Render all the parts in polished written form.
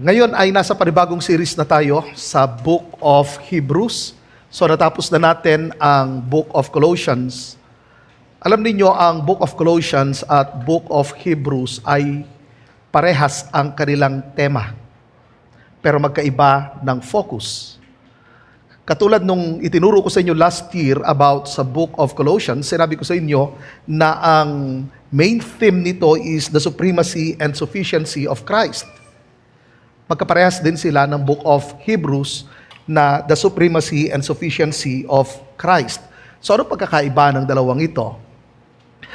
Ngayon ay nasa panibagong series na tayo sa Book of Hebrews. So natapos na natin ang Book of Colossians. Alam niyo ang Book of Colossians at Book of Hebrews ay parehas ang kanilang tema, pero magkaiba ng focus. Katulad nung itinuro ko sa inyo last year about sa Book of Colossians, sinabi ko sa inyo na ang main theme nito is the supremacy and sufficiency of Christ. Magkaparehas din sila ng Book of Hebrews na the supremacy and sufficiency of Christ. So ano pagkakaiba ng dalawang ito?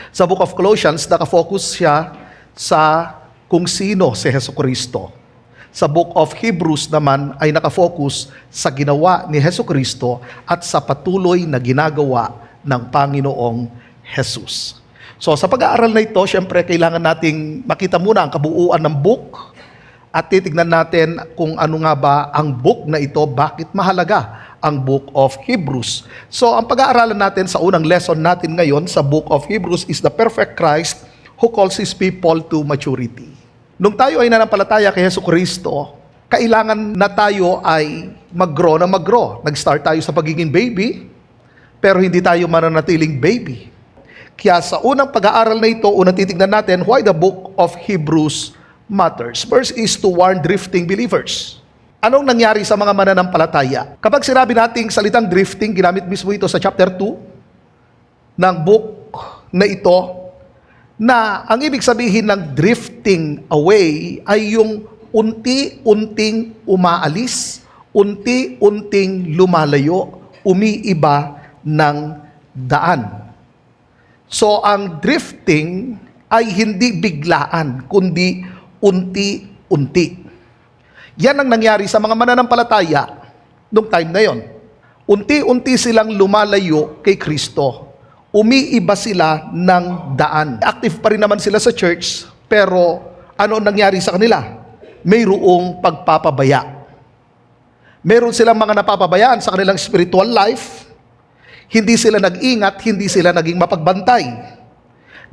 Sa Book of Colossians, nakafocus siya sa kung sino si Jesucristo. Sa Book of Hebrews naman ay nakafocus sa ginawa ni Jesucristo at sa patuloy na ginagawa ng Panginoong Jesus. So sa pag-aaral na ito, syempre kailangan nating makita muna ang kabuuan ng book at titignan natin kung ano nga ba ang book na ito, bakit mahalaga ang Book of Hebrews. So ang pag-aaralan natin sa unang lesson natin ngayon sa Book of Hebrews is the perfect Christ who calls His people to maturity. Nung tayo ay nanampalataya kay Jesucristo, kailangan na tayo ay mag-grow na mag-grow. Nag-start tayo sa pagiging baby, pero hindi tayo mananatiling baby. Kaya sa unang pag-aaral na ito, unang titignan natin why the Book of Hebrews matters. First is to warn drifting believers. Anong nangyari sa mga mananampalataya? Kapag sinabi nating salitang drifting, ginamit mismo ito sa chapter 2 ng book na ito, na ang ibig sabihin ng drifting away ay yung unti-unting umaalis, unti-unting lumalayo, umiiba ng daan. So ang drifting ay hindi biglaan, kundi unti-unti. Yan ang nangyari sa mga mananampalataya nung time na yon. Unti-unti silang lumalayo kay Kristo. Umiiba sila ng daan. Active pa rin naman sila sa church, pero ano nangyari sa kanila? Mayroong pagpapabaya. Meron silang mga napapabayaan sa kanilang spiritual life. Hindi sila nag-ingat, hindi sila naging mapagbantay.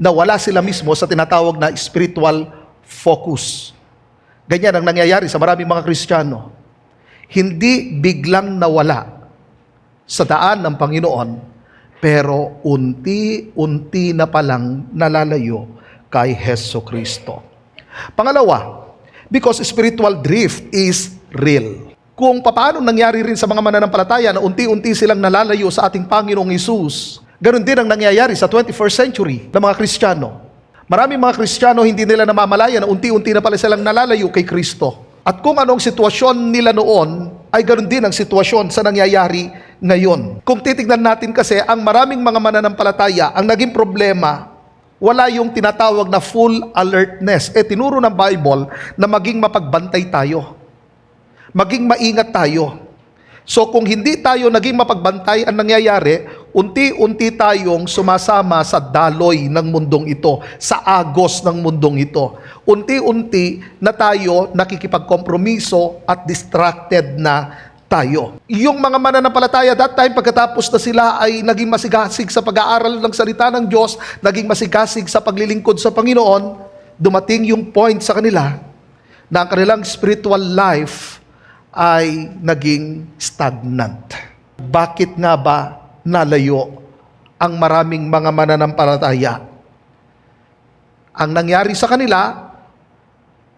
Nawala sila mismo sa tinatawag na spiritual focus. Ganyan ang nangyayari sa maraming mga Kristiyano. Hindi biglang nawala sa daan ng Panginoon, pero unti-unti na palang nalalayo kay Jesucristo. Pangalawa, because spiritual drift is real. Kung paano nangyari rin sa mga mananampalataya na unti-unti silang nalalayo sa ating Panginoong Hesus, ganun din ang nangyayari sa 21st century ng mga Kristiyano. Maraming mga Kristiyano hindi nila namamalaya na unti-unti na pala silang nalalayo kay Kristo. At kung anong sitwasyon nila noon, ay ganoon din ang sitwasyon sa nangyayari ngayon. Kung titignan natin kasi, ang maraming mga mananampalataya, ang naging problema, wala yung tinatawag na full alertness. Tinuro ng Bible na maging mapagbantay tayo. Maging maingat tayo. So kung hindi tayo naging mapagbantay, ang nangyayari, unti-unti tayong sumasama sa daloy ng mundong ito, sa agos ng mundong ito. Unti-unti na tayo nakikipagkompromiso at distracted na tayo. Yung mga mananampalataya that time, pagkatapos na sila ay naging masigasig sa pag-aaral ng salita ng Diyos, naging masigasig sa paglilingkod sa Panginoon, dumating yung point sa kanila na ang kanilang spiritual life ay naging stagnant. Bakit nga ba nalayo ang maraming mga mananampalataya? Ang nangyari sa kanila,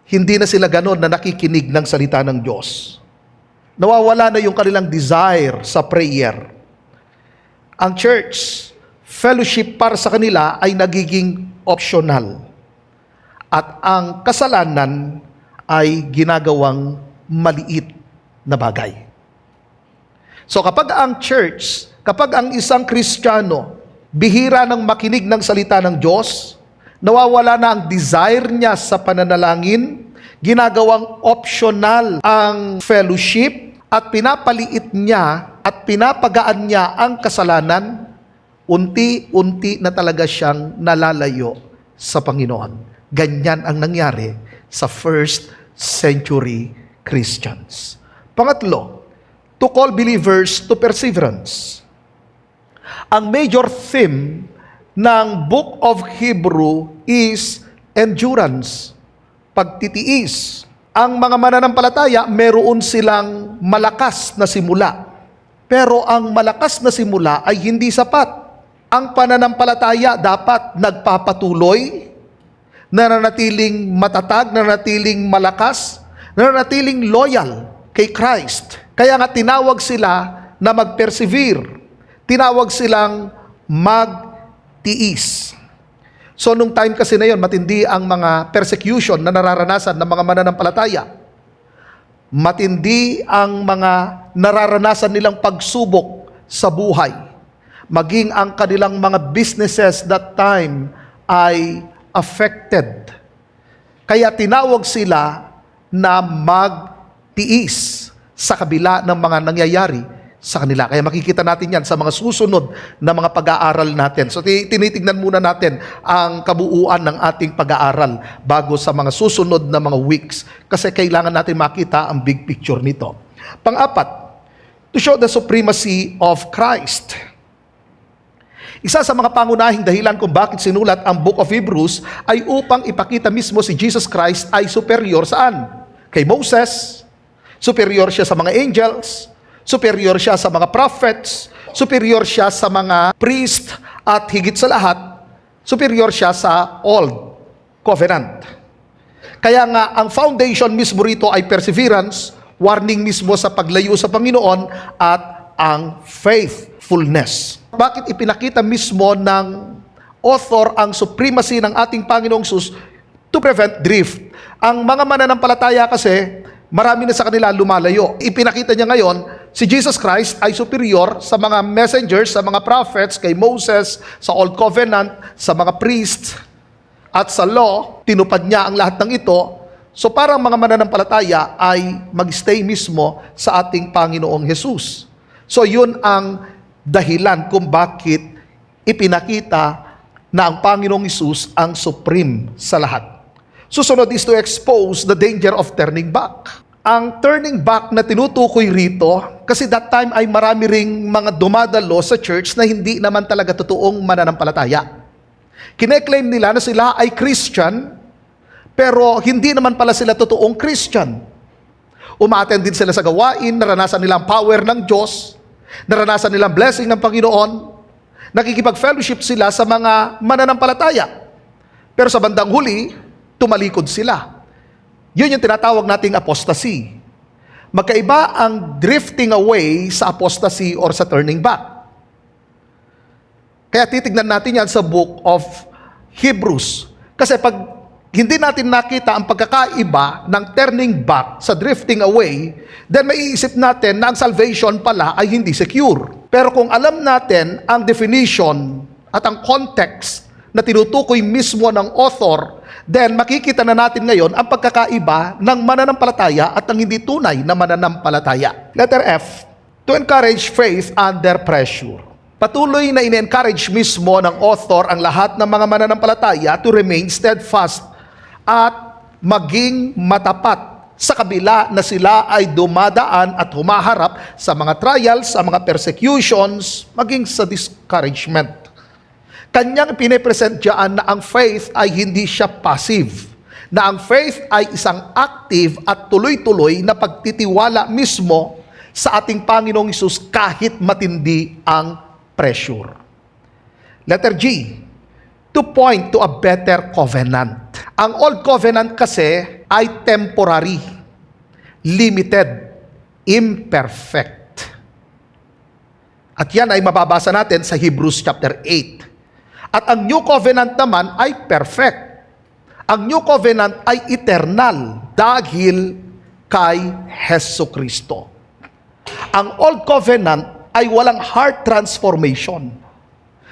hindi na sila ganon na nakikinig ng salita ng Diyos. Nawawala na yung kanilang desire sa prayer. Ang church, fellowship para sa kanila ay nagiging optional. At ang kasalanan ay ginagawang maliit na bagay. So kapag ang church, kapag ang isang Kristiyano bihira ng makinig ng salita ng Diyos, nawawala na ang desire niya sa pananalangin, ginagawang optional ang fellowship, at pinapaliit niya at pinapagaan niya ang kasalanan, unti-unti na talaga siyang nalalayo sa Panginoon. Ganyan ang nangyari sa first century Christians. Pangatlo, to call believers to perseverance. Ang major theme ng Book of Hebrew is endurance, pagtitiis. Ang mga mananampalataya, meron silang malakas na simula. Pero ang malakas na simula ay hindi sapat. Ang pananampalataya dapat nagpapatuloy, nananatiling matatag, nananatiling malakas, nananatiling loyal kay Christ. Kaya nga tinawag sila na mag-persevere. Tinawag silang magtiis. So nung time kasi na yon, matindi ang mga persecution na nararanasan ng mga mananampalataya. Matindi ang mga nararanasan nilang pagsubok sa buhay. Maging ang kanilang mga businesses that time ay affected. Kaya tinawag sila na magtiis sa kabila ng mga nangyayari sa kanila. Kaya makikita natin yan sa mga susunod na mga pag-aaral natin. So tinitignan muna natin ang kabuuan ng ating pag-aaral bago sa mga susunod na mga weeks. Kasi kailangan natin makita ang big picture nito. Pang-apat, to show the supremacy of Christ. Isa sa mga pangunahing dahilan kung bakit sinulat ang Book of Hebrews ay upang ipakita mismo si Jesus Christ ay superior saan? Kay Moses, superior siya sa mga angels, superior siya sa mga prophets, superior siya sa mga priest, at higit sa lahat, superior siya sa Old Covenant. Kaya nga, ang foundation mismo rito ay perseverance, warning mismo sa paglayo sa Panginoon, at ang faithfulness. Bakit ipinakita mismo ng author ang supremacy ng ating Panginoong Hesus? To prevent drift. Ang mga mananampalataya kasi, marami na sa kanila lumalayo. Ipinakita niya ngayon, si Jesus Christ ay superior sa mga messengers, sa mga prophets, kay Moses, sa Old Covenant, sa mga priests, at sa law. Tinupad niya ang lahat ng ito. So parang mga mananampalataya ay mag-stay mismo sa ating Panginoong Hesus. So yun ang dahilan kung bakit ipinakita na ang Panginoong Hesus ang supreme sa lahat. Susunod is to expose the danger of turning back. Ang turning back na tinutukoy rito, kasi that time ay marami ring mga dumadalo sa church na hindi naman talaga totoong mananampalataya. Kine-claim nila na sila ay Christian, pero hindi naman pala sila totoong Christian. Umaattend din sila sa gawain, naranasan nila ang power ng Diyos, naranasan nila ang blessing ng Panginoon, nakikipag-fellowship sila sa mga mananampalataya. Pero sa bandang huli, tumalikod sila. Yun yung tinatawag nating apostasy. Magkaiba ang drifting away sa apostasy or sa turning back. Kaya titignan natin yan sa Book of Hebrews. Kasi pag hindi natin nakita ang pagkakaiba ng turning back sa drifting away, then maiisip natin na ang salvation pala ay hindi secure. Pero kung alam natin ang definition at ang context na tinutukoy mismo ng author, then makikita na natin ngayon ang pagkakaiba ng mananampalataya at ng hindi tunay na mananampalataya. Letter F, to encourage faith under pressure. Patuloy na in-encourage mismo ng author ang lahat ng mga mananampalataya to remain steadfast at maging matapat sa kabila na sila ay dumadaan at humaharap sa mga trials, sa mga persecutions, maging sa discouragement. Kanyang pinipresent dyan na ang faith ay hindi siya passive, na ang faith ay isang active at tuloy-tuloy na pagtitiwala mismo sa ating Panginoong Hesus kahit matindi ang pressure. Letter G, to point to a better covenant. Ang Old Covenant kasi ay temporary, limited, imperfect. At yan ay mababasa natin sa Hebrews chapter 8. At ang New Covenant naman ay perfect. Ang New Covenant ay eternal dahil kay Hesukristo. Ang Old Covenant ay walang heart transformation.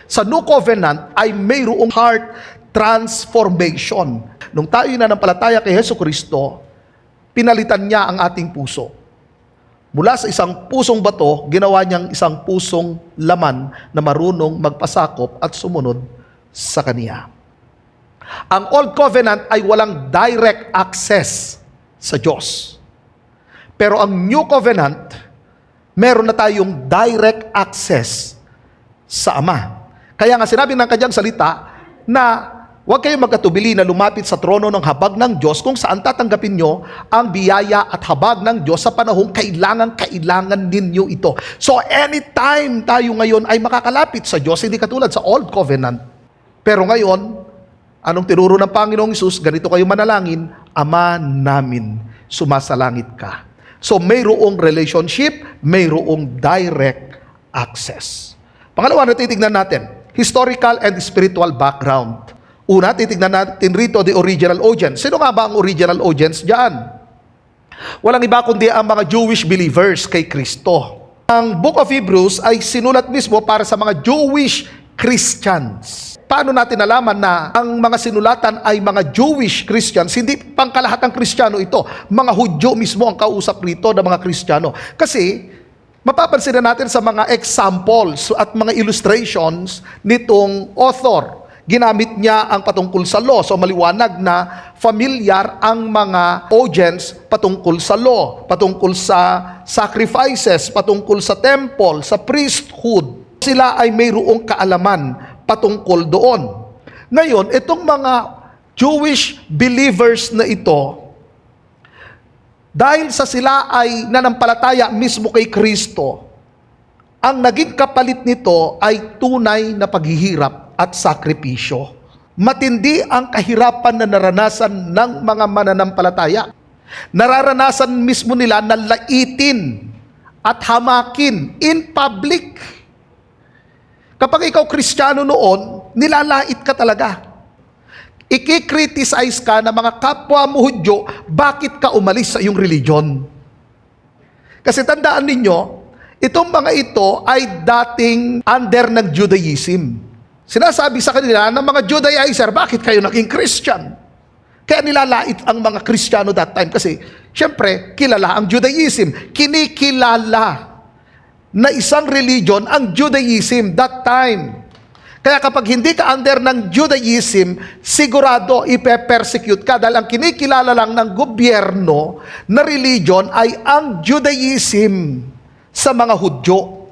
Sa New Covenant ay mayroong heart transformation. Nung tayo nananampalataya kay Hesukristo, pinalitan niya ang ating puso. Mula sa isang pusong bato, ginawa niyang isang pusong laman na marunong magpasakop at sumunod sa Kaniya. Ang Old Covenant ay walang direct access sa Diyos. Pero ang New Covenant, meron na tayong direct access sa Ama. Kaya nga sinabi ng kanyang salita na Huwag kayong magkatubili na lumapit sa trono ng habag ng Diyos kung saan tatanggapin nyo ang biyaya at habag ng Diyos sa panahong kailangan ninyo ito. So anytime tayo ngayon ay makakalapit sa Diyos, hindi katulad sa Old Covenant. Pero ngayon, anong tinuro ng Panginoong Hesus? Ganito kayo manalangin, Ama namin, sumasalangit ka. So mayroong relationship, mayroong direct access. Pangalawa na titignan natin, historical and spiritual background. Una, titignan natin rito the original audience. Sino nga ba ang original audience diyan? Walang iba kundi ang mga Jewish believers kay Kristo. Ang Book of Hebrews ay sinulat mismo para sa mga Jewish Christians. Paano natin nalaman na ang mga sinulatan ay mga Jewish Christians? Hindi pangkalahatang Kristiyano ito. Mga Hudyo mismo ang kausap rito ng mga Kristiyano. Kasi mapapansin na natin sa mga examples at mga illustrations nitong author. Ginamit niya ang patungkol sa law. So maliwanag na familiar ang mga audience patungkol sa law, patungkol sa sacrifices, patungkol sa temple, sa priesthood. Sila ay mayroong kaalaman patungkol doon. Ngayon, itong mga Jewish believers na ito, dahil sa sila ay nanampalataya mismo kay Kristo, ang naging kapalit nito ay tunay na paghihirap at sakripisyo. Matindi ang kahirapan na naranasan ng mga mananampalataya. Nararanasan mismo nila na laitin at hamakin in public. Kapag ikaw Kristiyano noon, nilalait ka talaga. Iki-criticize ka ng mga kapwa mo Hudyo, bakit ka umalis sa iyong religion? Kasi tandaan ninyo, itong mga ito ay dating under ng Judaism. Sinasabi sa kanila ng mga Judaizer, bakit kayo naging Christian? Kaya nilalait ang mga Kristiyano that time kasi, syempre, kilala ang Judaism. Kinikilala na isang religion ang Judaism that time. Kaya kapag hindi ka under ng Judaism, sigurado ipe-persecute ka dahil ang kinikilala lang ng gobyerno na religion ay ang Judaism sa mga Hudyo.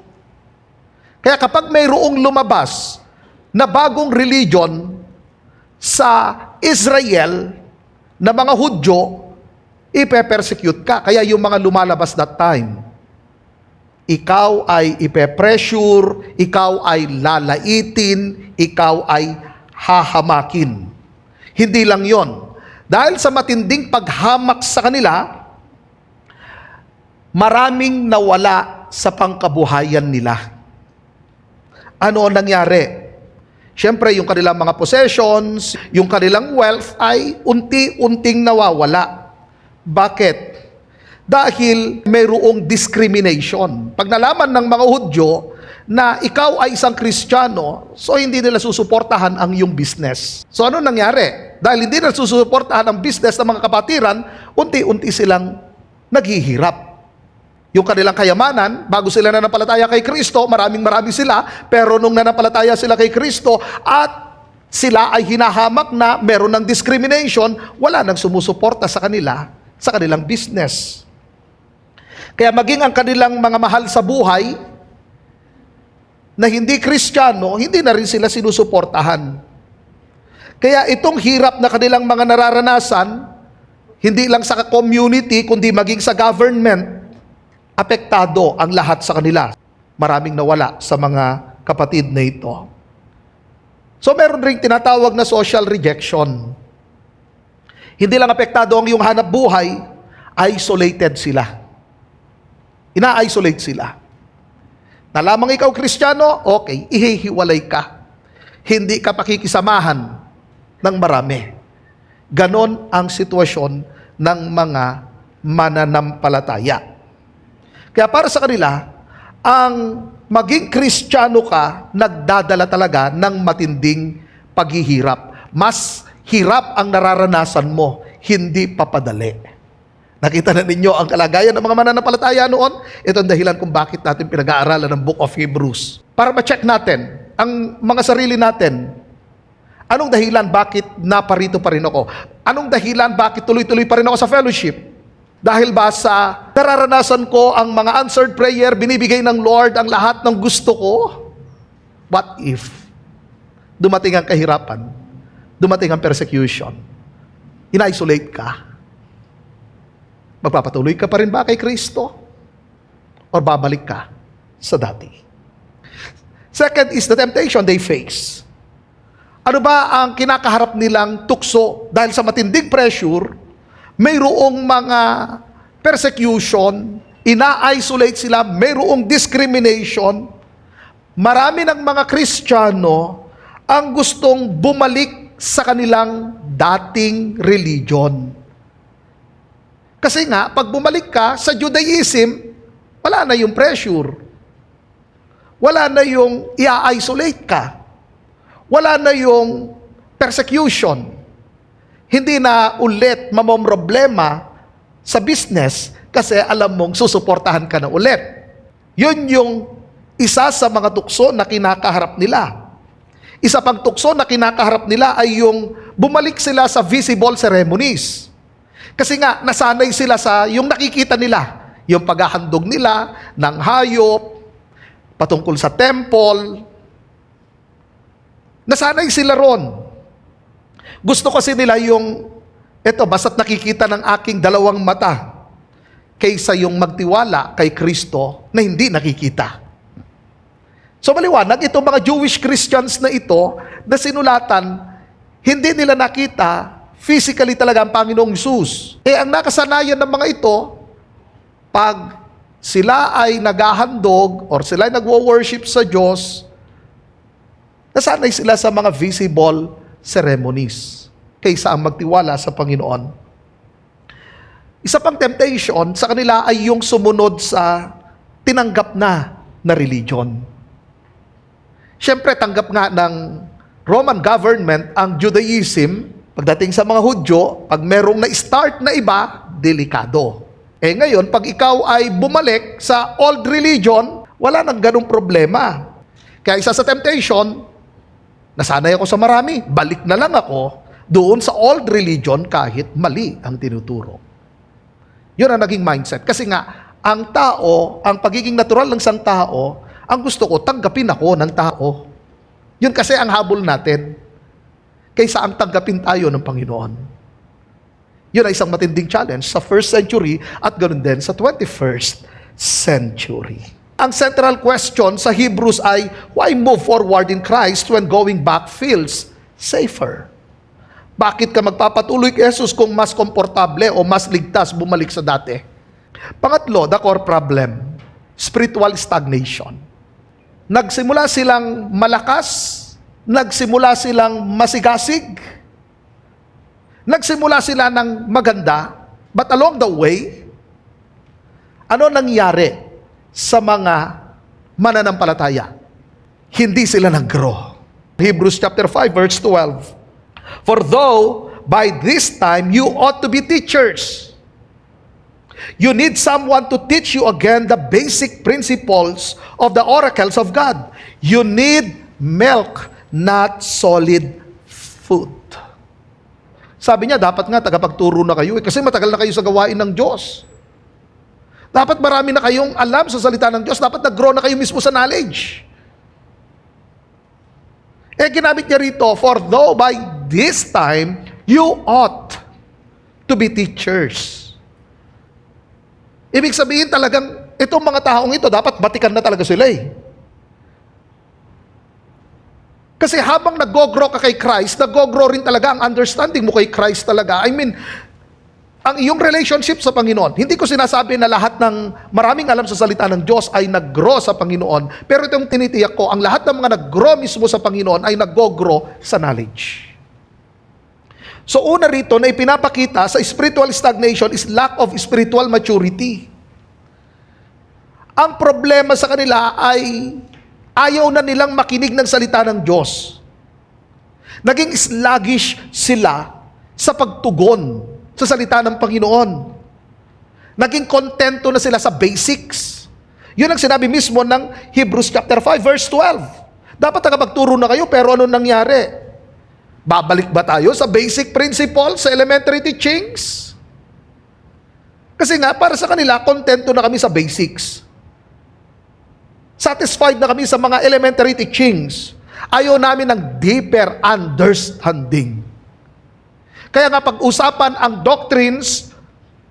Kaya kapag mayroong lumabas na bagong religion sa Israel na mga Hudyo, ipe-persecute ka. Kaya yung mga lumalabas that time, ikaw ay ipe-pressure, ikaw ay lalaitin, ikaw ay hahamakin. Hindi lang yon. Dahil sa matinding paghamak sa kanila, maraming nawala sa pangkabuhayan nila. Ano ang nangyari? Siyempre, yung kanilang mga possessions, yung kanilang wealth ay unti-unting nawawala. Bakit? Dahil mayroong discrimination. Pag nalaman ng mga Hudyo na ikaw ay isang Kristiyano, so hindi nila susuportahan ang iyong business. So ano nangyari? Dahil hindi nila susuportahan ang business ng mga kapatiran, unti-unti silang naghihirap. Yung kanilang kayamanan, bago sila nanampalataya kay Kristo, maraming sila, pero nung nanampalataya sila kay Kristo at sila ay hinahamak na meron ng discrimination, wala nang sumusuporta sa kanila, sa kanilang business. Kaya maging ang kanilang mga mahal sa buhay, na hindi Kristiyano, hindi na rin sila sinusuportahan. Kaya itong hirap na kanilang mga nararanasan, hindi lang sa community, kundi maging sa government, apektado ang lahat sa kanila. Maraming nawala sa mga kapatid na ito. So meron ring tinatawag na social rejection. Hindi lang apektado ang iyong hanap buhay, isolated sila. Ina-isolate sila. Na lamang ikaw Kristiyano, okay, ihihiwalay ka. Hindi ka pakikisamahan ng marami. Ganon ang sitwasyon ng mga mananampalataya. Kaya para sa kanila, ang maging Kristiyano ka, nagdadala talaga ng matinding paghihirap. Mas hirap ang nararanasan mo, hindi papadali. Nakita na ninyo ang kalagayan ng mga mananampalataya noon? Ito ang dahilan kung bakit natin pinag-aaralan ng Book of Hebrews. Para ma-check natin ang mga sarili natin. Anong dahilan bakit naparito pa rin ako? Anong dahilan bakit tuloy-tuloy pa rin ako sa fellowship? Dahil ba sa nararanasan ko ang mga answered prayer, binibigay ng Lord ang lahat ng gusto ko? What if dumating ang kahirapan? dumating ang persecution, in-isolate ka, magpapatuloy ka pa rin ba kay Kristo? Or babalik ka sa dati? Second is the temptation they face. Ano ba ang kinakaharap nilang tukso? Dahil sa matinding pressure, mayroong mga persecution, ina-isolate sila, mayroong discrimination. Marami ng mga Kristiyano ang gustong bumalik sa kanilang dating religion. Kasi nga, pag bumalik ka sa Judaism, wala na yung pressure. Wala na yung i-isolate ka. Wala na yung persecution. Hindi na ulit mamomroblema sa business kasi alam mong susuportahan ka na ulit. Yun yung isa sa mga tukso na kinakaharap nila. Isa pang tukso na kinakaharap nila ay yung bumalik sila sa visible ceremonies. Kasi nga, nasanay sila sa yung nakikita nila. Yung paghahandog nila ng hayop, patungkol sa temple. Nasanay sila ron. Gusto kasi nila yung, basta't nakikita ng aking dalawang mata, kaysa yung magtiwala kay Kristo na hindi nakikita. So maliwanag, itong mga Jewish Christians na ito, na sinulatan, hindi nila nakita physically talaga ang Panginoong Hesus. Ang nakasanayan ng mga ito, pag sila ay naghahandog or sila ay nagwo-worship sa Diyos, nasanay sila sa mga visible ceremonies kaysa ang magtiwala sa Panginoon. Isa pang temptation sa kanila ay yung sumunod sa tinanggap na religion. Siyempre, tanggap nga ng Roman government ang Judaism. Pagdating sa mga Hudyo, pag merong na-start na iba, delikado. Ngayon, pag ikaw ay bumalik sa old religion, wala nang ganung problema. Kaya isa sa temptation, nasanay ako sa marami, balik na lang ako doon sa old religion kahit mali ang tinuturo. Yun ang naging mindset. Kasi nga, ang tao, ang pagiging natural ng isang tao, ang gusto ko, tanggapin ako ng tao. Yun kasi ang habol natin. Kaysa ang tanggapin tayo ng Panginoon. Yun ay isang matinding challenge sa 1st century at ganoon din sa 21st century. Ang central question sa Hebrews ay, why move forward in Christ when going back feels safer? Bakit ka magpapatuloy kay Jesus kung mas komportable o mas ligtas bumalik sa dati? Pangatlo, the core problem, spiritual stagnation. Nagsimula silang malakas, nagsimula silang masigasig, nagsimula sila ng maganda, but along the way, ano nangyari sa mga mananampalataya? Hindi sila nag-grow. Hebrews chapter 5 verse 12. For though by this time you ought to be teachers, you need someone to teach you again the basic principles of the oracles of God. You need milk, not solid food. Sabi niya, dapat nga tagapagturo na kayo kasi matagal na kayo sa gawain ng Diyos. Dapat marami na kayong alam sa salita ng Diyos. Dapat nag-grow na kayo mismo sa knowledge. Ginamit niya rito, for though by this time, you ought to be teachers. Ibig sabihin talagang, itong mga taong ito, dapat batikan na talaga sila Kasi habang nag-grow ka kay Christ, nag-grow rin talaga ang understanding mo kay Christ talaga. I mean, ang iyong relationship sa Panginoon. Hindi ko sinasabi na lahat ng maraming alam sa salita ng Diyos ay nag-grow sa Panginoon. Pero itong tinitiyak ko, ang lahat ng mga nag-grow mismo sa Panginoon ay nag-grow sa knowledge. So una rito na ipinapakita sa spiritual stagnation is lack of spiritual maturity. Ang problema sa kanila ay ayaw na nilang makinig ng salita ng Diyos. Naging sluggish sila sa pagtugon sa salita ng Panginoon. Naging kontento na sila sa basics. Yun ang sinabi mismo ng Hebrews chapter 5 verse 12. Dapat nakapagturo na kayo, pero ano nangyari? Babalik ba tayo sa basic principles, sa elementary teachings? Kasi nga, para sa kanila, kontento na kami sa basics. Satisfied na kami sa mga elementary teachings. Ayaw namin ng deeper understanding. Kaya nga pag-usapan ang doctrines,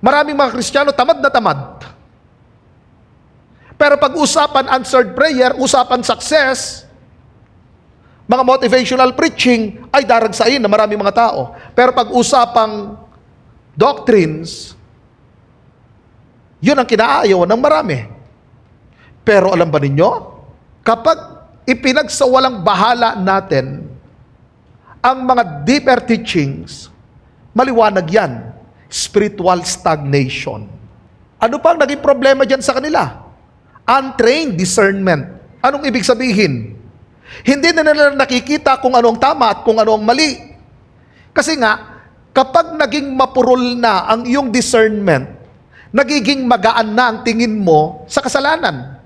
maraming mga Kristiyano tamad na tamad. Pero pag-usapan answered prayer, usapan success, mga motivational preaching, ay daragsain na maraming mga tao. Pero pag-usapang doctrines, yun ang kinaayaw ng marami. Pero alam ba ninyo, kapag ipinagsawalang bahala natin ang mga deeper teachings, maliwanag yan, spiritual stagnation. Ano pang naging problema dyan sa kanila? Untrained discernment. Anong ibig sabihin? Hindi na nila nakikita kung ano ang tama at kung ano ang mali. Kasi nga, kapag naging mapurol na ang iyong discernment, nagiging magaan na ang tingin mo sa kasalanan.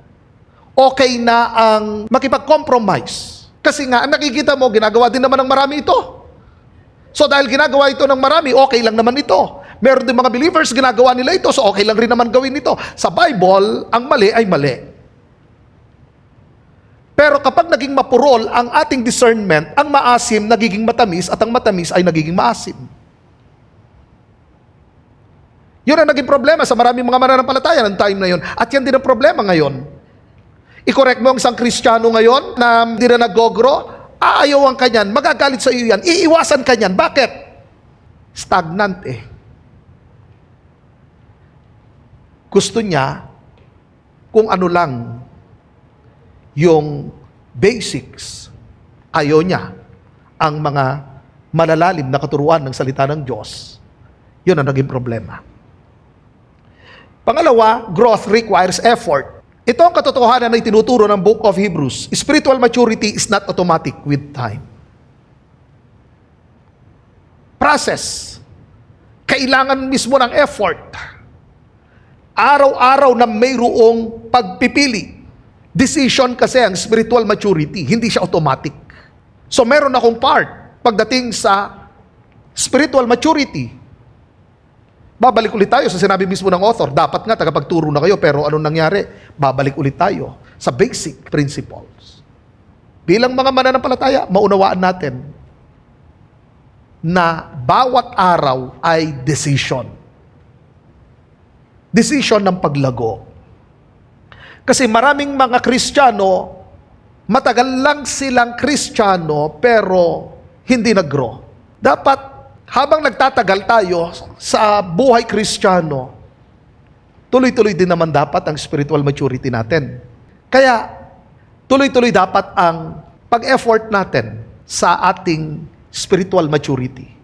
Okay na ang makipag-compromise. Kasi nga, ang nakikita mo, ginagawa din naman ng marami ito. So dahil ginagawa ito ng marami, okay lang naman ito. Meron din mga believers, ginagawa nila ito, so okay lang rin naman gawin ito. Sa Bible, ang mali ay mali. Pero kapag naging mapurol ang ating discernment, ang maasim nagiging matamis at ang matamis ay nagiging maasim. Yun ang naging problema sa maraming mga mananampalataya ng time na yun. At yan din ang problema ngayon. I-correct mo ang isang Kristiyano ngayon na hindi na nag-gogro, aayawan ka niyan, magagalit sa iyo yan, iiwasan ka niyan. Bakit? Stagnant eh. Gusto niya kung ano lang yung basics. Ayaw niya ang mga malalalim na katuruan ng salita ng Diyos. Yun ang naging problema. Pangalawa, growth requires effort. Ito ang katotohanan na itinuturo ng Book of Hebrews. Spiritual maturity is not automatic with time. Process. Kailangan mismo ng effort. Araw-araw na mayroong pagpipili. Decision kasi ang spiritual maturity, hindi siya automatic. So meron akong part pagdating sa spiritual maturity. Babalik ulit tayo sa sinabi mismo ng author. Dapat nga tagapagturo na kayo, pero anong nangyari? Babalik ulit tayo sa basic principles. Bilang mga mananampalataya, maunawaan natin na bawat araw ay decision. Decision ng paglago. Kasi maraming mga Kristiyano, matagal lang silang Kristiyano, pero hindi nag-grow. Dapat habang nagtatagal tayo sa buhay Kristiyano, tuloy-tuloy din naman dapat ang spiritual maturity natin. Kaya, tuloy-tuloy dapat ang pag-effort natin sa ating spiritual maturity.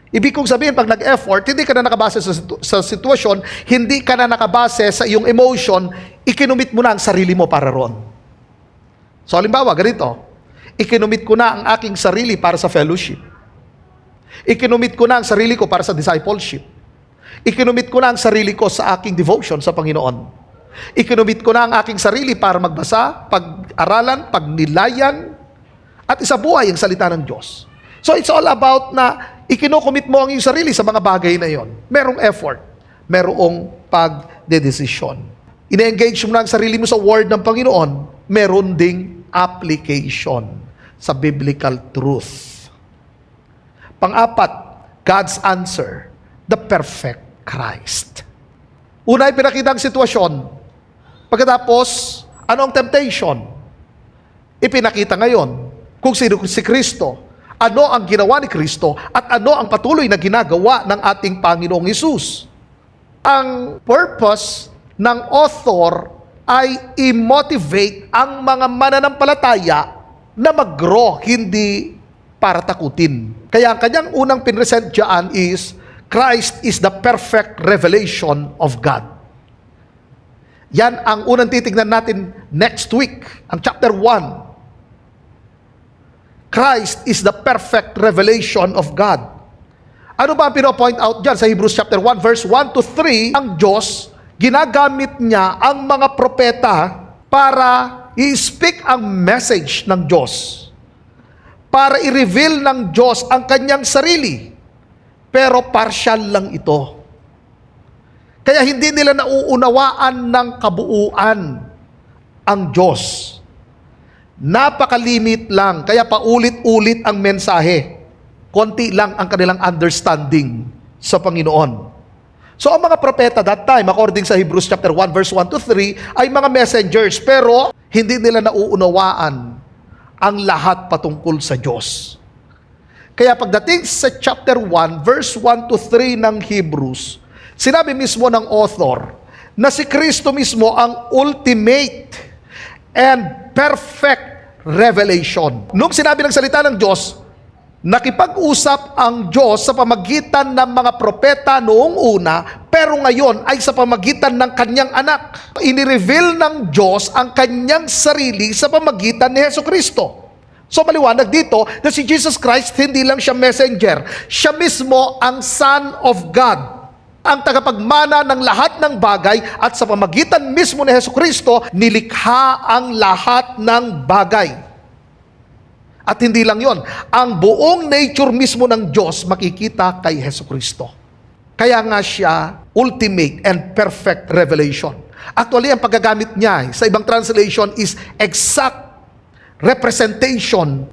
Ibig kong sabihin, pag nag-effort, hindi ka na nakabase sa sitwasyon, hindi ka na nakabase sa iyong emotion, ikinumit mo na ang sarili mo para ron. So, halimbawa, ganito, ikinumit ko na ang aking sarili para sa fellowship. Ikinumit ko na ang sarili ko para sa discipleship. Ikinumit ko na ang sarili ko sa aking devotion sa Panginoon. Ikinumit ko na ang aking sarili para magbasa, pag-aralan, pagnilayan, at isabuhay ang salita ng Diyos. So it's all about na ikinukumit mo ang iyong sarili sa mga bagay na yon. Merong effort. Merong pagdedesisyon. Ine-engage mo na ang sarili mo sa word ng Panginoon. Meron ding application sa biblical truth. Pang-apat, God's answer, the perfect Christ. Una ay pinakita ang sitwasyon. Pagkatapos, ano ang temptation? Ipinakita ngayon kung sino si Kristo, ano ang ginawa ni Kristo, at ano ang patuloy na ginagawa ng ating Panginoong Hesus. Ang purpose ng author ay i-motivate ang mga mananampalataya na mag-grow, hindi para takutin. Kaya ang kanyang unang pinresent dyan is, Christ is the perfect revelation of God. Yan ang unang titignan natin next week, ang chapter 1. Christ is the perfect revelation of God. Ano ba ang pino-point out dyan sa Hebrews chapter 1, verse 1 to 3? Ang Diyos, ginagamit niya ang mga propeta para i-speak ang message ng Diyos. Para i-reveal ng Diyos ang kanyang sarili. Pero partial lang ito. Kaya hindi nila nauunawaan ng kabuuan ang Diyos. Napakalimit lang. Kaya paulit-ulit ang mensahe. Konti lang ang kanilang understanding sa Panginoon. So ang mga propeta that time, according sa Hebrews chapter 1 verse 1 to 3, ay mga messengers, pero hindi nila nauunawaan ang lahat patungkol sa Diyos. Kaya pagdating sa chapter 1 verse 1 to 3 ng Hebrews, sinabi mismo ng author na si Kristo mismo ang ultimate and perfect revelation. Nung sinabi ng salita ng Diyos, nakipag-usap ang Diyos sa pamagitan ng mga propeta noong una, pero ngayon ay sa pamagitan ng kanyang anak. Inireveal ng Diyos ang kanyang sarili sa pamagitan ni Jesucristo. So maliwanag dito na si Jesus Christ hindi lang siya messenger, siya mismo ang Son of God, ang tagapagmana ng lahat ng bagay, at sa pamagitan mismo ni Jesucristo, nilikha ang lahat ng bagay. At hindi lang yon, ang buong nature mismo ng Diyos makikita kay Jesucristo. Kaya nga siya ultimate and perfect revelation. Actually, ang paggagamit niya sa ibang translation is exact representation.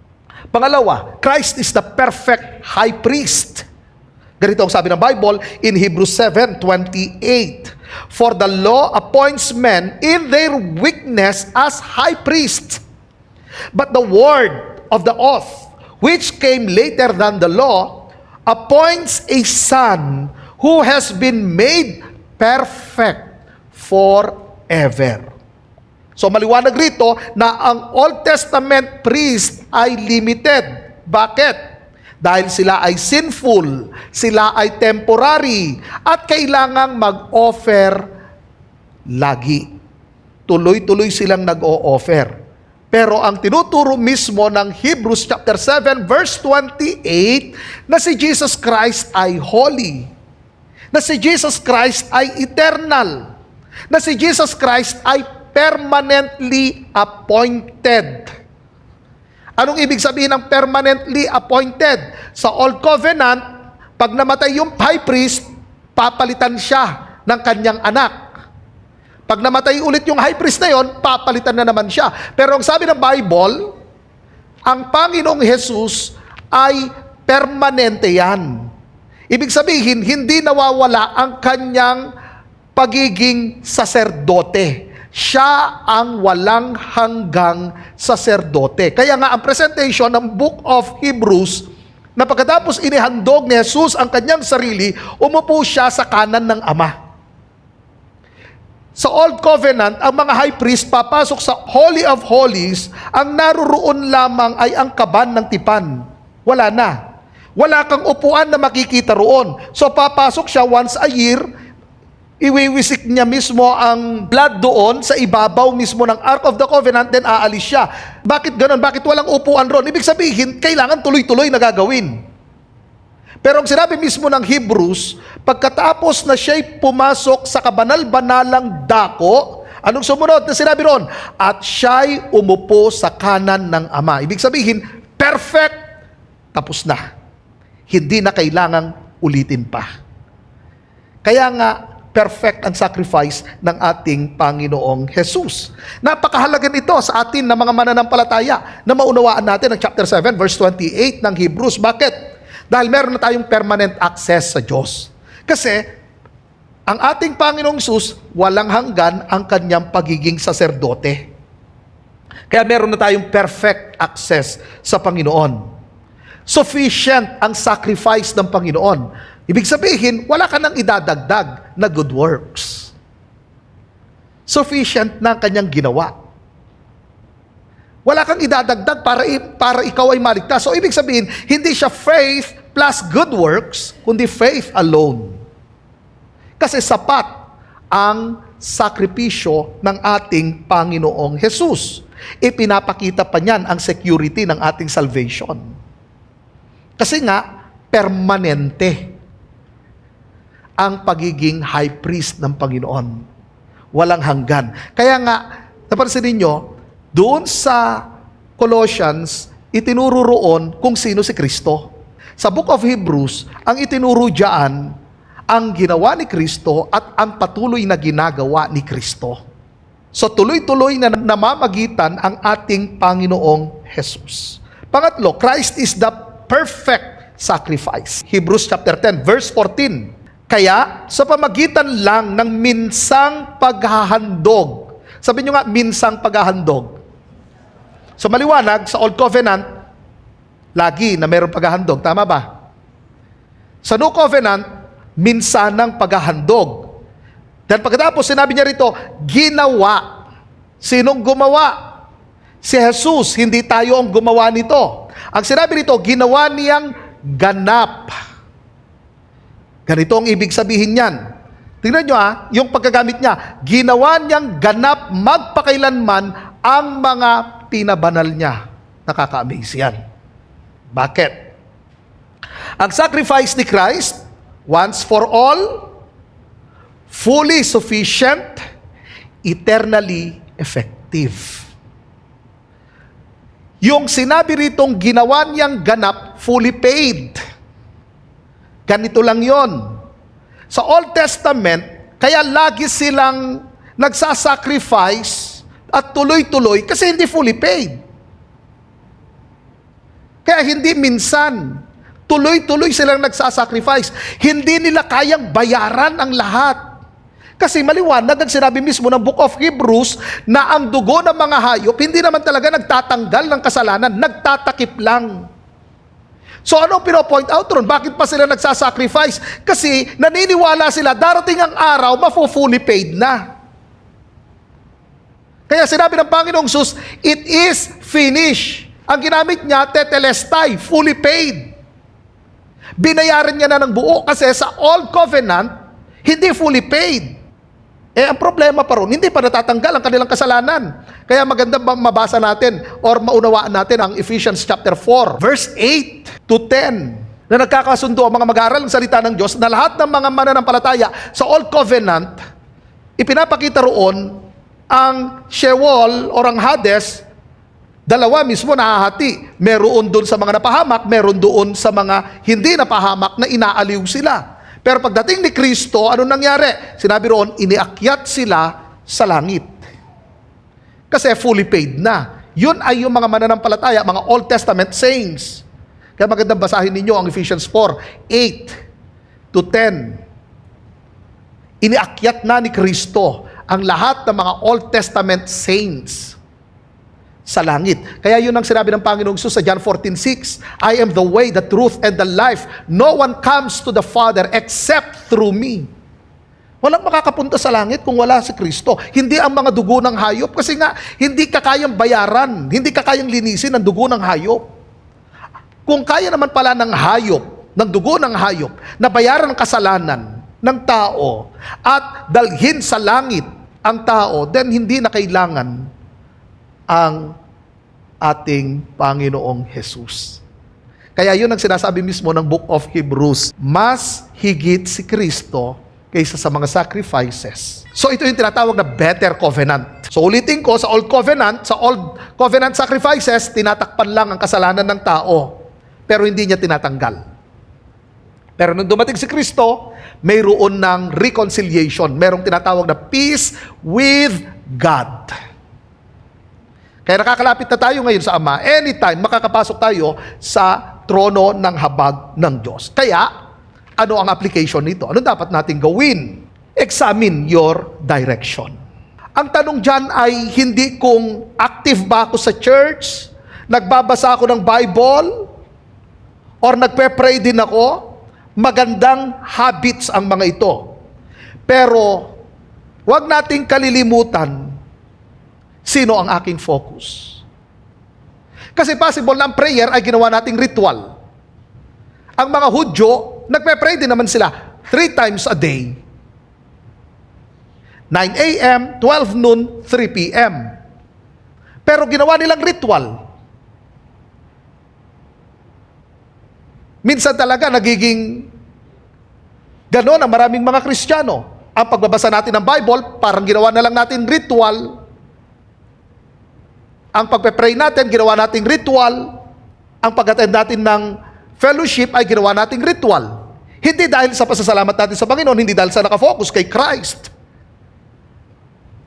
Pangalawa, Christ is the perfect high priest. Ganito ang sabi ng Bible in Hebrews 7:28. For the law appoints men in their weakness as high priests. But the word of the oath, which came later than the law, appoints a son who has been made perfect forever. So maliwanag rito na ang Old Testament priest ay limited. Bakit? Dahil sila ay sinful, sila ay temporary, at kailangang mag-offer lagi. Tuloy-tuloy silang nag-o-offer. Pero ang tinuturo mismo ng Hebrews chapter 7 verse 28 na si Jesus Christ ay holy, na si Jesus Christ ay eternal, na si Jesus Christ ay permanently appointed. Anong ibig sabihin ng permanently appointed? Sa Old Covenant, pag namatay yung high priest, papalitan siya ng kanyang anak. Pag namatay ulit yung high priest na yon, papalitan na naman siya. Pero ang sabi ng Bible, ang Panginoong Jesus ay permanente yan. Ibig sabihin, hindi nawawala ang kanyang pagiging saserdote. Siya ang walang hanggang saserdote. Kaya nga ang presentation ng Book of Hebrews, na pagkatapos inihandog ni Jesus ang kanyang sarili, umupo siya sa kanan ng Ama. Sa Old Covenant, ang mga high priest papasok sa Holy of Holies, ang naruroon lamang ay ang kaban ng tipan. Wala na. Wala kang upuan na makikita roon. So papasok siya once a year, iwiwisik niya mismo ang blood doon sa ibabaw mismo ng Ark of the Covenant, then aalis siya. Bakit ganun? Bakit walang upuan roon? Ibig sabihin, kailangan tuloy-tuloy na gagawin. Pero ang sinabi mismo ng Hebrews, pagkatapos na siya'y pumasok sa kabanal-banalang dako, anong sumunod na sinabi ron? At siya'y umupo sa kanan ng Ama. Ibig sabihin, perfect, tapos na. Hindi na kailangang ulitin pa. Kaya nga, perfect ang sacrifice ng ating Panginoong Jesus. Napakahalaga nito sa atin na mga mananampalataya na maunawaan natin ang chapter 7 verse 28 ng Hebrews. Bakit? Dahil meron na tayong permanent access sa Diyos. Kasi, ang ating Panginoong Jesus, walang hanggan ang kanyang pagiging saserdote. Kaya meron na tayong perfect access sa Panginoon. Sufficient ang sacrifice ng Panginoon. Ibig sabihin, wala ka nang idadagdag na good works. Sufficient na ang kanyang ginawa. Wala kang idadagdag para ikaw ay maligtas. So, ibig sabihin, hindi siya faith plus good works, kundi faith alone. Kasi sapat ang sakripisyo ng ating Panginoong Jesus. Ipinapakita pa niyan ang security ng ating salvation. Kasi nga, permanente ang pagiging high priest ng Panginoon. Walang hanggan. Kaya nga, napansin ninyo, doon sa Colossians, itinuro roon kung sino si Kristo. Sa Book of Hebrews, ang itinuro diyan, ang ginawa ni Kristo at ang patuloy na ginagawa ni Kristo. So tuloy-tuloy na namamagitan ang ating Panginoong Jesus. Pangatlo, Christ is the perfect sacrifice. Hebrews chapter 10, verse 14. Kaya, sa pamagitan lang ng minsang paghahandog. Sabi nyo nga, minsang paghahandog. So maliwanag, sa Old Covenant, lagi na mayroong paghahandog. Tama ba? Sa New Covenant, minsanang paghahandog. Dan pagkatapos, sinabi niya rito, ginawa. Sinong gumawa? Si Jesus, hindi tayo ang gumawa nito. Ang sinabi rito, ginawa niyang ganap. Ganito ang ibig sabihin niyan. Tingnan nyo yung pagkagamit niya. Ginawa niyang ganap magpakailanman ang mga pinabanal niya. Nakaka-amaze yan. Bakit? Ang sacrifice ni Christ, once for all, fully sufficient, eternally effective. Yung sinabi ritong ginawa niyang ganap, fully paid. Ganito lang yon. Sa Old Testament, kaya lagi silang nagsasacrifice at tuloy-tuloy kasi hindi fully paid. Kaya hindi minsan, tuloy-tuloy silang nagsasacrifice. Hindi nila kayang bayaran ang lahat. Kasi maliwanag ang sinabi mismo ng Book of Hebrews na ang dugo ng mga hayop hindi naman talaga nagtatanggal ng kasalanan, nagtatakip lang. So ano pino-point out ron? Bakit pa sila nagsasacrifice? Kasi naniniwala sila darating ang araw mafo-fully paid na. Kaya sinabi ng Panginoong Jesus, it is finished. Ang ginamit niya, tetelestai, fully paid. Binayaran niya na ng buo kasi sa Old Covenant, hindi fully paid. Ang problema pa ron, hindi pa natatanggal ang kanilang kasalanan. Kaya maganda mabasa natin or maunawaan natin ang Ephesians chapter 4, verse 8 to 10, na nagkakasundo ang mga mag-aaral ng salita ng Diyos na lahat ng mga mananampalataya sa Old Covenant, ipinapakita roon ang Sheol or ang Hades, dalawa mismo nahahati. Meron doon sa mga napahamak, meron doon sa mga hindi napahamak na inaaliw sila. Pero pagdating ni Kristo, ano nangyari? Sinabi roon, iniakyat sila sa langit. Kasi fully paid na. Yun ay yung mga mananampalataya, mga Old Testament saints. Kaya magandang basahin ninyo ang Ephesians 4, 8 to 10. Iniakyat na ni Kristo ang lahat ng mga Old Testament saints sa langit. Kaya yun ang sinabi ng Panginoong Jesus sa John 14:6, I am the way, the truth, and the life. No one comes to the Father except through me. Walang makakapunta sa langit kung wala si Kristo. Hindi ang mga dugo ng hayop kasi nga hindi ka kayang bayaran, hindi ka kayang linisin ang dugo ng hayop. Kung kaya naman pala ng hayop, ng dugo ng hayop, na bayaran ang kasalanan ng tao at dalhin sa langit ang tao, then hindi na kailangan ang ating Panginoong Jesus. Kaya yun ang sinasabi mismo ng Book of Hebrews. Mas higit si Kristo kaysa sa mga sacrifices. So ito yung tinatawag na better covenant. So ulitin ko, sa Old Covenant sacrifices, tinatakpan lang ang kasalanan ng tao. Pero hindi niya tinatanggal. Pero nung dumating si Kristo, mayroon ng reconciliation. Merong tinatawag na peace with God. Kaya nakakalapit na tayo ngayon sa Ama. Anytime, makakapasok tayo sa trono ng habag ng Diyos. Kaya, ano ang application nito? Ano dapat natin gawin? Examine your direction. Ang tanong dyan ay hindi kung active ba ako sa church, nagbabasa ako ng Bible, or nagpe-pray din ako. Magandang habits ang mga ito. Pero, wag nating kalilimutan sino ang aking focus. Kasi possible na ang prayer ay ginawa nating ritual. Ang mga Hudyo, nagpe-pray din naman sila 3 times a day. 9 a.m., 12 noon, 3 p.m. Pero ginawa nilang ritual. Minsan talaga nagiging gano'n ang maraming mga Kristiyano. Ang pagbabasa natin ng Bible, parang ginawa na lang natin ritual. Ang pagpe-pray natin, ginawa nating ritual. Ang pag-attend natin ng fellowship ay ginawa nating ritual. Hindi dahil sa pasasalamat natin sa Panginoon, hindi dahil sa nakafocus kay Christ.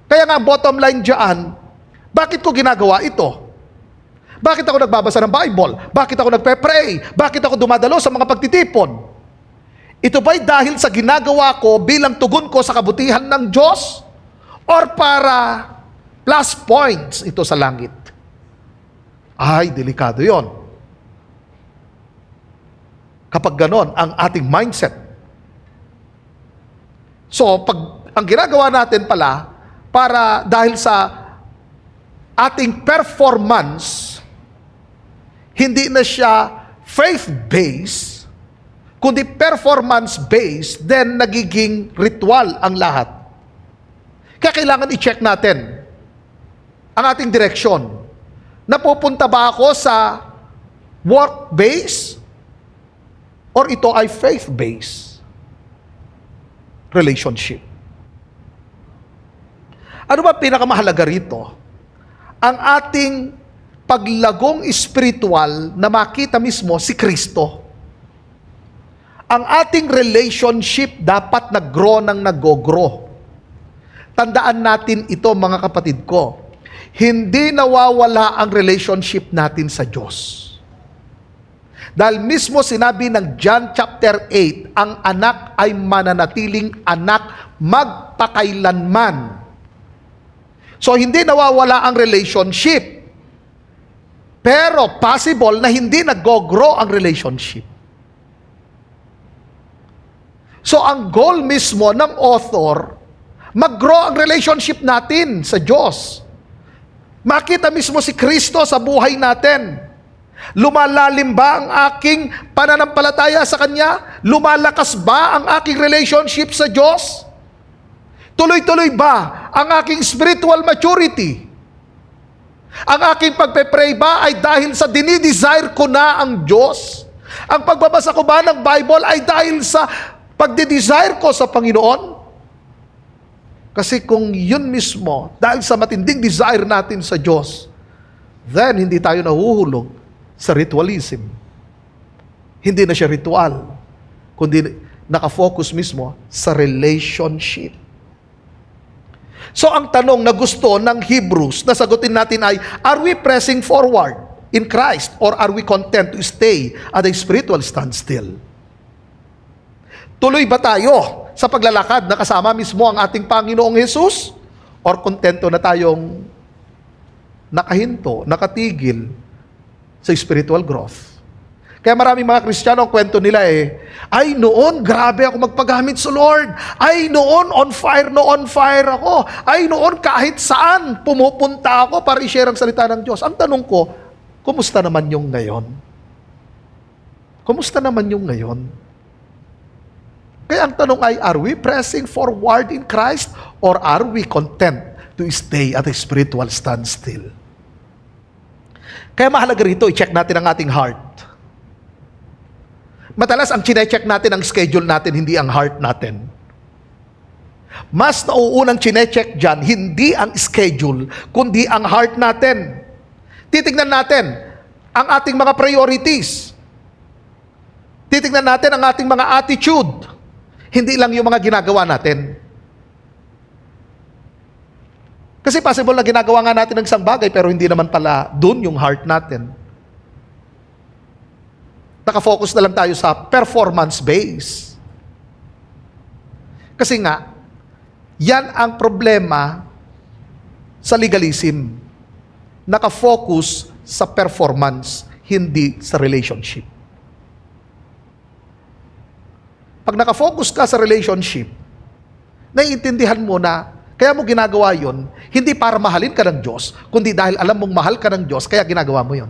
Kaya nga, bottom line dyan, bakit ko ginagawa ito? Bakit ako nagbabasa ng Bible? Bakit ako nagpe-pray? Bakit ako dumadalo sa mga pagtitipon? Ito ba'y dahil sa ginagawa ko bilang tugon ko sa kabutihan ng Diyos? Or para plus points ito sa langit? Ay, delikado yon. Kapag ganon ang ating mindset. So, pag ang ginagawa natin pala, para dahil sa ating performance, hindi na siya faith-based, kundi performance-based, then nagiging ritual ang lahat. Kaya kailangan i-check natin ang ating direksyon. Napupunta ba ako sa work-based or ito ay faith-based relationship? Ano ba pinakamahalaga rito? Ang ating paglagong espiritual na makita mismo si Kristo. Ang ating relationship dapat nag-grow ng nag-grow. Tandaan natin ito mga kapatid ko. Hindi nawawala ang relationship natin sa Diyos. Dahil mismo sinabi ng John chapter 8, ang anak ay mananatiling anak magpakailanman. So hindi nawawala ang relationship. Pero possible na hindi nag-grow ang relationship. So ang goal mismo ng author, mag-grow ang relationship natin sa Diyos. Makita mismo si Kristo sa buhay natin. Lumalalim ba ang aking pananampalataya sa Kanya? Lumalakas ba ang aking relationship sa Diyos? Tuloy-tuloy ba ang aking spiritual maturity? Ang aking pagpe-pray ba ay dahil sa dinidesire ko na ang Diyos? Ang pagbabasa ko ba ng Bible ay dahil sa pagdidesire ko sa Panginoon? Kasi kung yun mismo, dahil sa matinding desire natin sa Diyos, then hindi tayo nahuhulog sa ritualism. Hindi na siya ritual, kundi nakafocus mismo sa relationship. So ang tanong na gusto ng Hebrews na sagutin natin ay, are we pressing forward in Christ or are we content to stay at a spiritual standstill? Tuloy ba tayo sa paglalakad na kasama mismo ang ating Panginoong Jesus? Or kontento na tayong nakahinto, nakatigil sa spiritual growth? Kaya maraming mga Kristiyano, ang kwento nila ay noon, grabe ako magpagamit sa Lord. Ay noon, on fire ako. Ay noon, kahit saan, pumupunta ako para i-share ang salita ng Diyos. Ang tanong ko, kumusta naman yung ngayon? Kumusta naman yung ngayon? Kaya ang tanong ay, are we pressing forward in Christ or are we content to stay at a spiritual standstill? Kaya mahalaga rito, i-check natin ang ating heart. Madalas ang chine-check natin ang schedule natin, hindi ang heart natin. Mas nauunang chine-check dyan, hindi ang schedule, kundi ang heart natin. Titignan natin ang ating mga priorities. Titignan natin ang ating mga attitude. Hindi lang yung mga ginagawa natin. Kasi possible na ginagawa nga natin ng isang bagay, pero hindi naman pala dun yung heart natin. Nakafocus na lang tayo sa performance base. Kasi nga, yan ang problema sa legalism. Nakafocus sa performance, hindi sa relationship. Pag nakafocus ka sa relationship, naiintindihan mo na kaya mo ginagawa yon, hindi para mahalin ka ng Diyos, kundi dahil alam mong mahal ka ng Diyos, kaya ginagawa mo yon.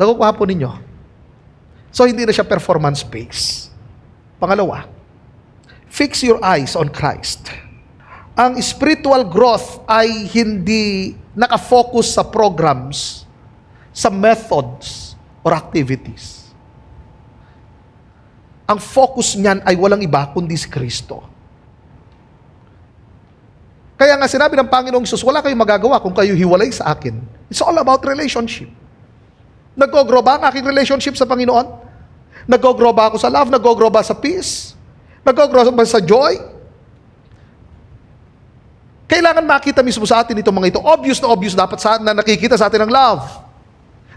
Nakukuha po ninyo? So, hindi na siya performance-based. Pangalawa, fix your eyes on Christ. Ang spiritual growth ay hindi nakafocus sa programs, sa methods, or activities. Ang focus niyan ay walang iba kundi si Kristo. Kaya nga sinabi ng Panginoong Hesus, wala kayong magagawa kung kayo hiwalay sa akin. It's all about relationship. Nag-grow ba ang aking relationship sa Panginoon? Nag-grow ba ako sa love? Nag-grow ba sa peace? Nag-grow ba sa joy? Kailangan makita mismo sa atin itong mga ito. Obvious na obvious dapat na nakikita sa atin ang love.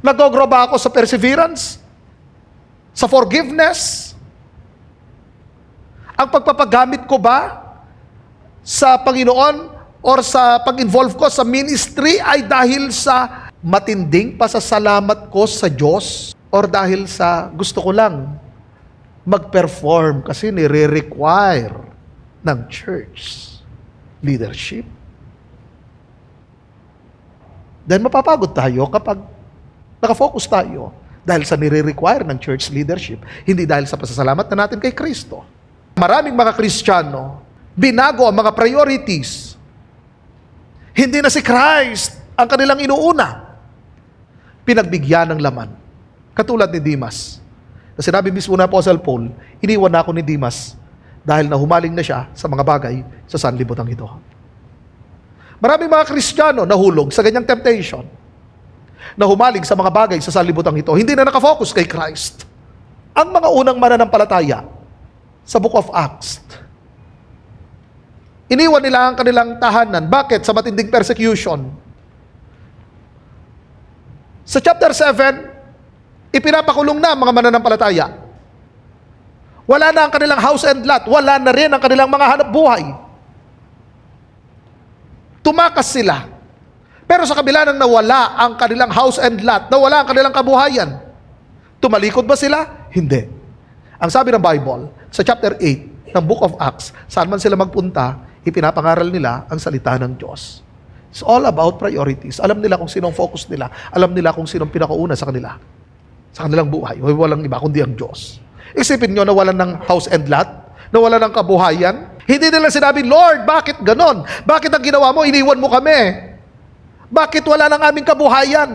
Nag-grow ba ako sa perseverance? Sa forgiveness? Ang pagpapagamit ko ba sa Panginoon or sa pag-involve ko sa ministry ay dahil sa matinding pasasalamat ko sa Diyos or dahil sa gusto ko lang mag-perform kasi nire-require ng church leadership? Then mapapagod tayo kapag nakafocus tayo dahil sa nire-require ng church leadership, hindi dahil sa pasasalamat na natin kay Kristo. Maraming mga Kristiyano, binago ang mga priorities. Hindi na si Christ ang kanilang inuuna. Pinagbigyan ng laman. Katulad ni Demas. Na sinabi mismo na Apostle Paul, iniwan na ako ni Demas dahil nahumaling na siya sa mga bagay sa sanlibutan ito. Maraming mga Kristiyano nahulog sa ganyang temptation na humaling sa mga bagay sa sanlibutan ito. Hindi na nakafocus kay Christ. Ang mga unang mananampalataya sa Book of Acts, iniwan nila ang kanilang tahanan. Bakit? Sa matinding persecution. Sa chapter 7, ipinapakulong na ang mga mananampalataya. Wala na ang kanilang house and lot. Wala na rin ang kanilang mga hanap buhay. Tumakas sila. Pero sa kabila ng nawala ang kanilang house and lot, nawala ang kanilang kabuhayan, tumalikod ba sila? Hindi. Ang sabi ng Bible, sa chapter 8 ng Book of Acts, saan man sila magpunta, ipinapangaral nila ang salita ng Diyos. It's all about priorities. Alam nila kung sinong focus nila. Alam nila kung sinong pinakauna sa kanila. Sa kanilang buhay. Walang iba kundi ang Diyos. Isipin nyo, nawalan ng house and lot, nawalan ng kabuhayan. Hindi nila sinabi, Lord, bakit ganon? Bakit ang ginawa mo? Iniwan mo kami. Bakit wala ng aming kabuhayan?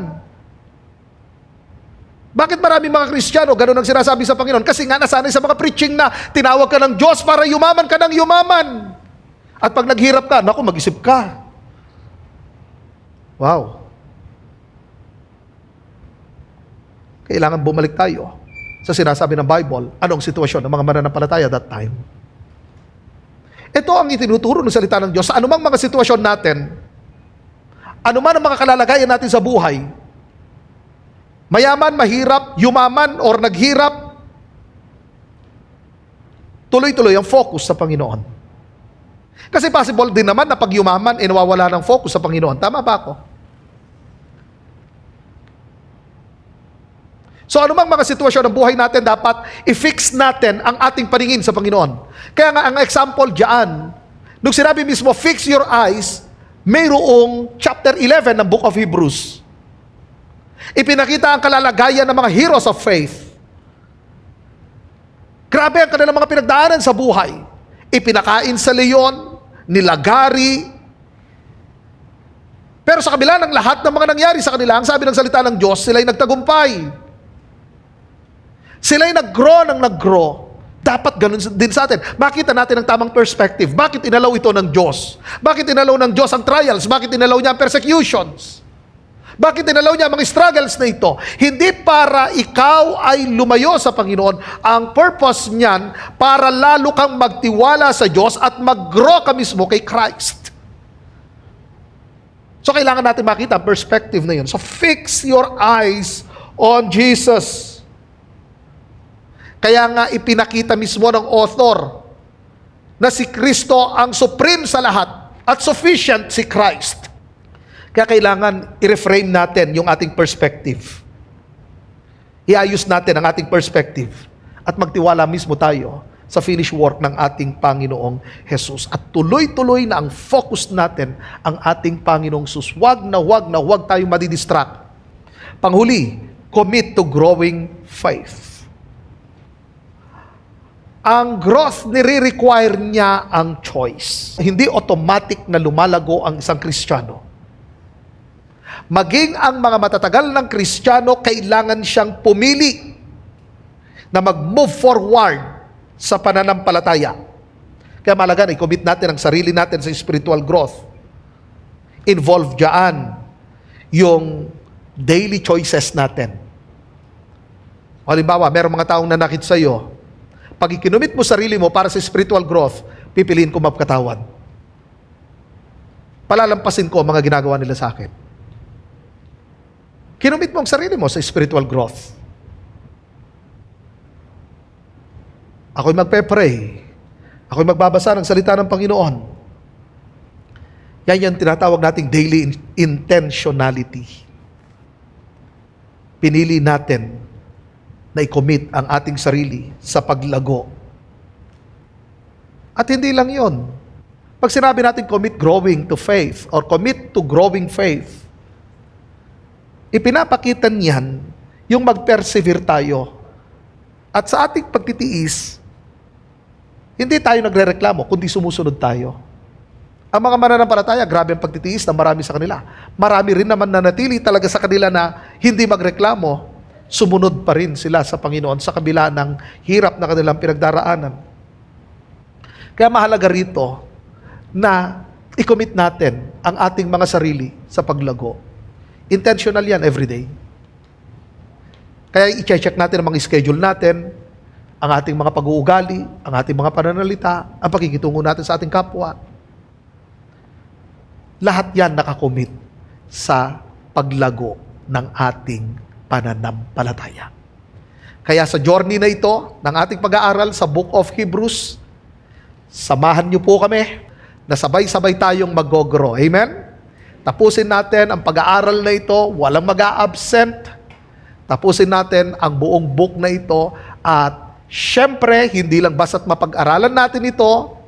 Bakit marami mga Kristiyano ganon ang sinasabi sa Panginoon? Kasi nga nasanay sa mga preaching na tinawag ka ng Diyos para yumaman ka ng yumaman. At pag naghirap ka, naku, mag-isip ka. Wow. Kailangan bumalik tayo sa sinasabi ng Bible. Anong sitwasyon ng mga mananampalataya that time? Ito ang itinuturo ng salita ng Diyos sa anumang mga sitwasyon natin, anuman ang mga kalalagayan natin sa buhay, mayaman, mahirap, yumaman, or naghirap, tuloy-tuloy ang focus sa Panginoon. Kasi possible din naman na pag yumaman, nawawala ng focus sa Panginoon. Tama ba ako? So anumang mga sitwasyon ng buhay natin, dapat i-fix natin ang ating paningin sa Panginoon. Kaya nga ang example diyan, nung sinabi mismo, fix your eyes, mayroong chapter 11 ng Book of Hebrews. Ipinakita ang kalalagayan ng mga heroes of faith. Grabe ang kanilang mga pinagdaanan sa buhay. Ipinakain sa leon, nilagari. Pero sa kabila ng lahat ng mga nangyari sa kanila, ang sabi ng salita ng Diyos, sila'y nagtagumpay. Sila'y nag-grow ng nag-grow. Dapat ganun din sa atin. Makita natin ang tamang perspective. Bakit inalaw ito ng Diyos? Bakit inalaw ng Diyos ang trials? Bakit inalaw niya ang persecutions? Bakit inalaw niya ang mga struggles na ito? Hindi para ikaw ay lumayo sa Panginoon. Ang purpose niyan, para lalo kang magtiwala sa Diyos at mag-grow ka mismo kay Christ. So kailangan natin makita ang perspective na yun. So fix your eyes on Jesus. Kaya nga ipinakita mismo ng author na si Kristo ang supreme sa lahat at sufficient si Christ. Kaya kailangan i-reframe natin yung ating perspective. Iayos natin ang ating perspective at magtiwala mismo tayo sa finished work ng ating Panginoong Jesus. At tuloy-tuloy na ang focus natin ang ating Panginoong Jesus. Wag tayong madidistract. Panghuli, commit to growing faith. Ang growth nire-require niya ang choice. Hindi automatic na lumalago ang isang Kristiyano. Maging ang mga matatagal ng Kristiyano, kailangan siyang pumili na mag-move forward sa pananampalataya. Kaya malaga na i-commit natin ang sarili natin sa spiritual growth. Involve dyan yung daily choices natin. Halimbawa, merong mga taong nanakit sa iyo. Pag ikinumit mo sarili mo para sa spiritual growth, pipiliin ko magpatawad. Palalampasin ko ang mga ginagawa nila sa akin. Kinumit mo ang sarili mo sa spiritual growth. Ako'y magpe-pray. Ako'y magbabasa ng salita ng Panginoon. Yan yung tinatawag nating daily intentionality. Pinili natin na i-commit ang ating sarili sa paglago. At hindi lang yon. Pag sinabi natin commit growing to faith or commit to growing faith, ipinapakita niyan yung mag-persevere tayo. At sa ating pagtitiis, hindi tayo nagre-reklamo, kundi sumusunod tayo. Ang mga mananampalataya, grabe ang pagtitiis na marami sa kanila. Marami rin naman na natili talaga sa kanila na hindi magreklamo, sumunod pa rin sila sa Panginoon sa kabila ng hirap na kanilang pinagdaraanan. Kaya mahalaga rito na i-commit natin ang ating mga sarili sa paglago. Intentional yan everyday. Kaya i-check natin ang mga schedule natin, ang ating mga pag-uugali, ang ating mga pananalita, ang pakikitungo natin sa ating kapwa. Lahat yan nakakomit sa paglago ng ating pananampalataya. Kaya sa journey na ito ng ating pag-aaral sa Book of Hebrews, samahan niyo po kami na sabay-sabay tayong mag-grow. Amen? Tapusin natin ang pag-aaral na ito, walang mag-a-absent. Tapusin natin ang buong book na ito at syempre, hindi lang basta't mapag-aralan natin ito,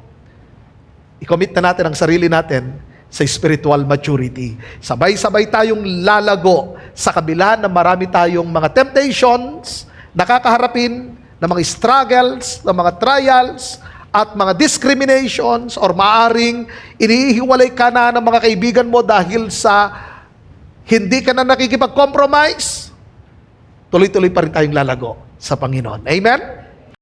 i-commit na natin ang sarili natin sa spiritual maturity. Sabay-sabay tayong lalago sa kabila na marami tayong mga temptations, nakakaharapin na mga struggles, na mga trials, at mga discriminations, or maaring inihiwalay ka na ng mga kaibigan mo dahil sa hindi ka na nakikipag-compromise, tuloy-tuloy pa rin tayong lalago sa Panginoon. Amen?